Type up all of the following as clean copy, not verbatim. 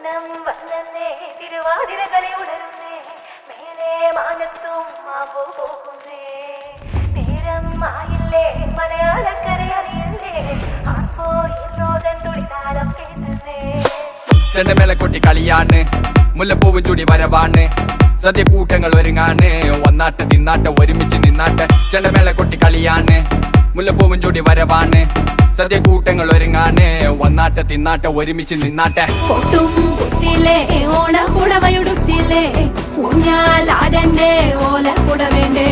ഓണം വന്നേ തിരുവാതിരകളി ഉണർന്നേ മേലെ മാനത്തും മാമ്പോ പോകുന്നേ നേരം ആയില്ലേ മലയാളക്കര അറിയല്ലേ ആർപ്പോ ഇന്നോതൻ തുടിതാളം കേട്ടുന്നേ ചെണ്ടമേള കൊട്ടി കളിയാണ് മുല്ലപ്പൂവും ചൂടി വരവാണ് സദ്യ കൂട്ടങ്ങൾ ഒരുങ്ങാണ് ഒന്നാട്ട് തിന്നാട്ട് ഒരുമിച്ച് നിന്നാട്ട് ചെണ്ടമേള കൊട്ടി കളിയാണ് മുല്ലപ്പൂവും ചൂടി വരവാണ് സദ്യ കൂട്ടങ്ങൾ ഒരുങ്ങാണ് ഒന്നാട്ട് തിന്നാട്ട് ഒരുമിച്ച് നിന്നാട്ടെ കൊട്ടും കുത്തിലേ ഓണ കുടവയുടുത്തില്ലേ ഊഞ്ഞാലാടണ്ടേ ഓല കുടവേണ്ടേ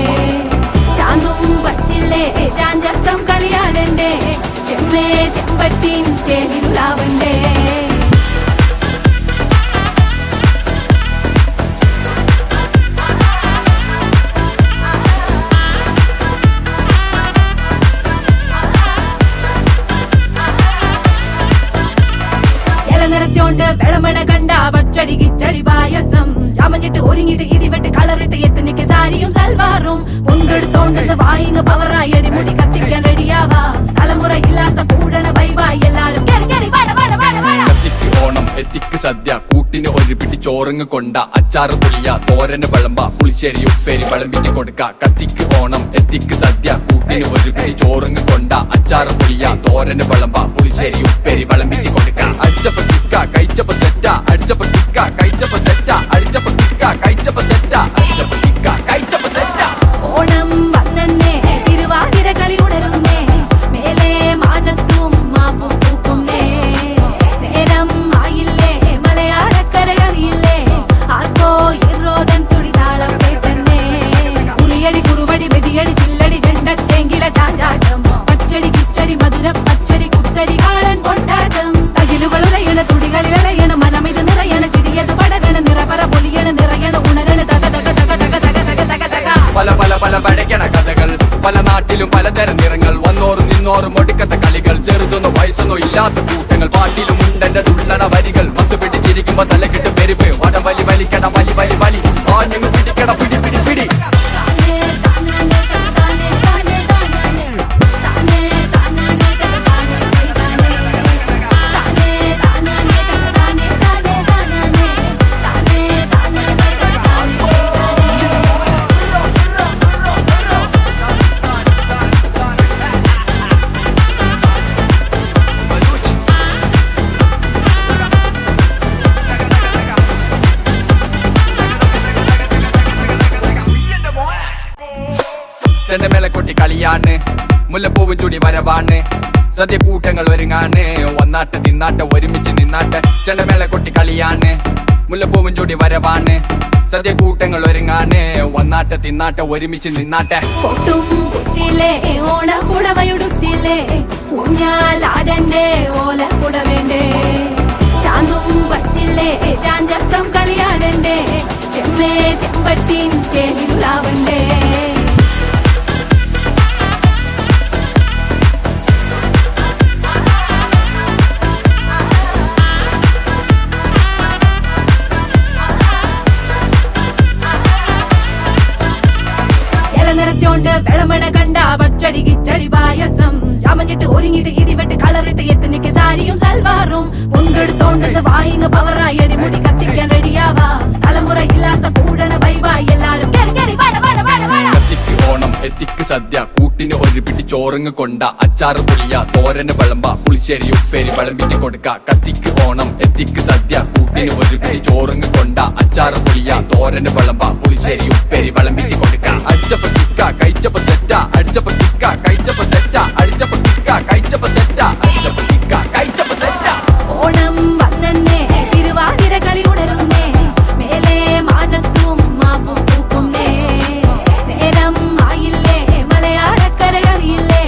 ചാന്തും വച്ചില്ലേ ചാഞ്ചക്കം കളിയാടണ്ടേ ചെമ്മേ ചെമ്പട്ടിൻ ചേലിലാവണ്ടേ വെളമണ കണ്ട പച്ചടി കിച്ചടി പായസം ചമഞ്ഞിട്ട് ഒരുങ്ങിട്ട് ഇടിവെട്ട് കളറിട്ട് എത്തനിക്ക് സാരിയും സൽവാറും മുണ്ടെടുത്തോണ്ടത് വായിങ് പവറായി അടിമുടി കത്തിക്കാൻ റെഡിയാവാ തലമുറ ഇല്ലാത്ത കൂടണ വൈവായി എല്ലാരും കത്തിക്ക് ഓണം എത്തിക്ക് സദ്യ കൂട്ടിന് ഒരു പിടി ചോറങ്ങ് കൊണ്ട അച്ചാറ് പുളിയ തോരന് വിളമ്പ പുളിശ്ശേരി ഉപ്പേരി വിളമ്പിട്ട് കൊടുക്ക കത്തിക്ക് ഓണം എത്തിക്ക് സദ്യ കൂട്ടിന് ഒരു പിടി ചോറങ്ങ് കൊണ്ട അച്ചാറ് പുളിയ തോരന് വിളമ്പ പുളിശ്ശേരി ഉപ്പേരി വിളമ്പിട്ട് കൊടുക്ക അടിച്ചപ്പ തിക്ക കഴിച്ചപ്പ സെറ്റ അടിച്ചപ്പ തിക്ക കഴിച്ചപ്പ സെറ്റ അടിച്ചപ്പ തിക്ക കഴിച്ചപ്പ സെറ്റ അടിച്ചപ്പ തിക്ക കഴിച്ചപ്പ സെറ്റ ഓണം വന്നേ തിരുവാതിര കളി ഉണരുന്നേ മേലെ മാനത്തും മാപ്പു പൂക്കുന്നേ നേരം ആയില്ലേ മലയാളക്കര അറിയില്ലേ ആർക്കോ ഇറോതൻ തുടിതാളം കേട്ടന്നേ ഉളിയടി കുറുവടി വെതിയടി ചില്ലടി ചെണ്ട ചേങ്കില ചാഞ്ചാട്ടം പച്ചടി കിച്ചടി മധുര പച്ചടി കുത്തരി കാളൻ കൊണ്ടാട്ടം തകിലുകളുറയണ തുടികളിലയണ മനമിത് നിറയണ ചിരിയത് പടരണ നിറപറ പൊലിയണ നിറയണ ഉണരണ തക തക തക തക തക തക തക തക പല പല പല പഴകണ കഥകൾ പല നാട്ടിലും പലതരം നിറങ്ങൾ വന്നോറും നിന്നോറും ഒടുക്കത്ത കളികൾ ചെറുതൊന്നും വയസ്സൊന്നും ഇല്ലാത്ത കൂട്ടങ്ങൾ പാട്ടിലും ഉണ്ടെന്റെ തുള്ളണ വരികൾ മത്ത് പിടിച്ചിരിക്കുമ്പോ തലക്കിട്ട് പെരുപ്പ് വടം വലി വലിക്കട വലി വലി വലി ആഞ്ഞു പിടിക്കട പിടി പിടി പിടി ചെണ്ടമേള കൊട്ടി കളിയാണ് മുല്ലപ്പൂവും ചൂടി വരവാണ് സദ്യ കൂട്ടങ്ങൾ ഒരുങ്ങാണ് ഒന്നാട്ട് തിന്നാട്ട് ഒരുമിച്ച് നിന്നാട്ട് ചെണ്ടമേള കൊട്ടി കളിയാണ് മുല്ലപ്പൂവും ചൂടി വരവാണ് സദ്യ കൂട്ടങ്ങൾ ഒരുങ്ങാണ് ഒന്നാട്ട് തിന്നാട്ട് ഒരുമിച്ച് നിന്നാട്ടെ കൊട്ടും കുത്തിലേ ഓണ കുടവയുടുത്തില്ലേ ഊഞ്ഞാലാടണ്ടേ ഓല കുടവേണ്ടേ ചാന്തും വച്ചില്ലേ ചാഞ്ചക്കം കളിയാടണ്ടേ ചെമ്മേ ചെമ്പട്ടിൻ ചേലിലാവണ്ടേ നിറച്ചോണ്ട് വെളമണ കണ്ട പച്ചടി കിച്ചടി പായസം ചമഞ്ഞിട്ട് ഒരുങ്ങിട്ട് ഇടിവെട്ട് കളറിട്ട് എത്തനിക്ക് സാരിയും സൽവാറും മുണ്ടെടുത്തോണ്ടത് വായിങ് പവറായി അടിമുടി കത്തിക്കാൻ റെഡിയാവാ തലമുറ ഇല്ലാത്ത കൂടണ വൈവായി എല്ലാരും കത്തിക്ക് ഓണം എത്തിക്ക് സദ്യ കൂട്ടിന് ഒരു പിടി ചോറങ്ങ് കൊണ്ട അച്ചാറ് പുളിയ തോരന് വിളമ്പ പുളിശ്ശേരി ഉപ്പേരി വിളമ്പിട്ട് കൊടുക്ക കത്തിക്ക് ഓണം എത്തിക്ക് സദ്യ കൂട്ടിന് ഒരു പിടി ചോറങ്ങ് കൊണ്ട അച്ചാറ് പുളിയ തോരന് വിളമ്പ പുളിശ്ശേരി ഉപ്പേരി വിളമ്പിട്ട് കൊടുക്ക അടിച്ചപ്പ തിക്ക കഴിച്ചപ്പ സെറ്റ അടിച്ചപ്പ തിക്ക കഴിച്ചപ്പ സെറ്റ അടിച്ചപ്പ തിക്ക കഴിച്ചപ്പ സെറ്റ അടിച്ചപ്പ തിക്ക കഴിച്ചപ്പ സെറ്റ ഓണം വന്നേ തിരുവാതിര കളി ഉണരുന്നേ മേലെ മാനത്തും മാപ്പു പൂക്കുന്നേ നേരം ആയില്ലേ മലയാളക്കര അറിയില്ലേ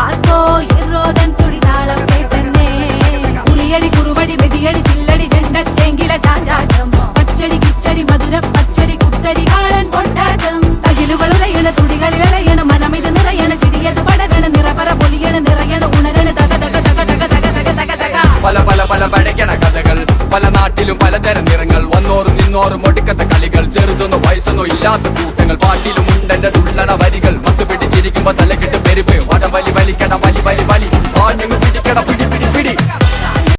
ആർക്കോ ഇറോതൻ തുടിതാളം കേട്ടന്നേ ഉളിയടി കുറുവടി വെതിയടി ചില്ലടി ചെണ്ട ചേങ്കില ചാഞ്ചാട്ടം പച്ചടി കിച്ചടി മധുര പച്ചടി കുത്തരി കാളൻ കൊണ്ടാട്ടം തകിലുകളുറയണ തുടികളിലയണ മനമിത് നിറയണ ചിരിയത് പടരണ നിറപറ പൊലിയണ നിറയണ ഉണരണ തക തക തക തക തക തക തക തക പല പല പല പഴകണ കഥകൾ പല നാട്ടിലും പലതരം നിറങ്ങൾ വന്നോറും നിന്നോറും ഒടുക്കത്ത കളികൾ ചെറുതൊന്നും വയസ്സൊന്നും ഇല്ലാത്ത കൂട്ടങ്ങൾ പാട്ടിലും ഉണ്ടെന്റെ തുള്ളണ വരികൾ മത്ത് പിടിച്ചിരിക്കുമ്പോ തലക്കിട്ട് പെരുപ്പ് വടം വലി വലിക്കട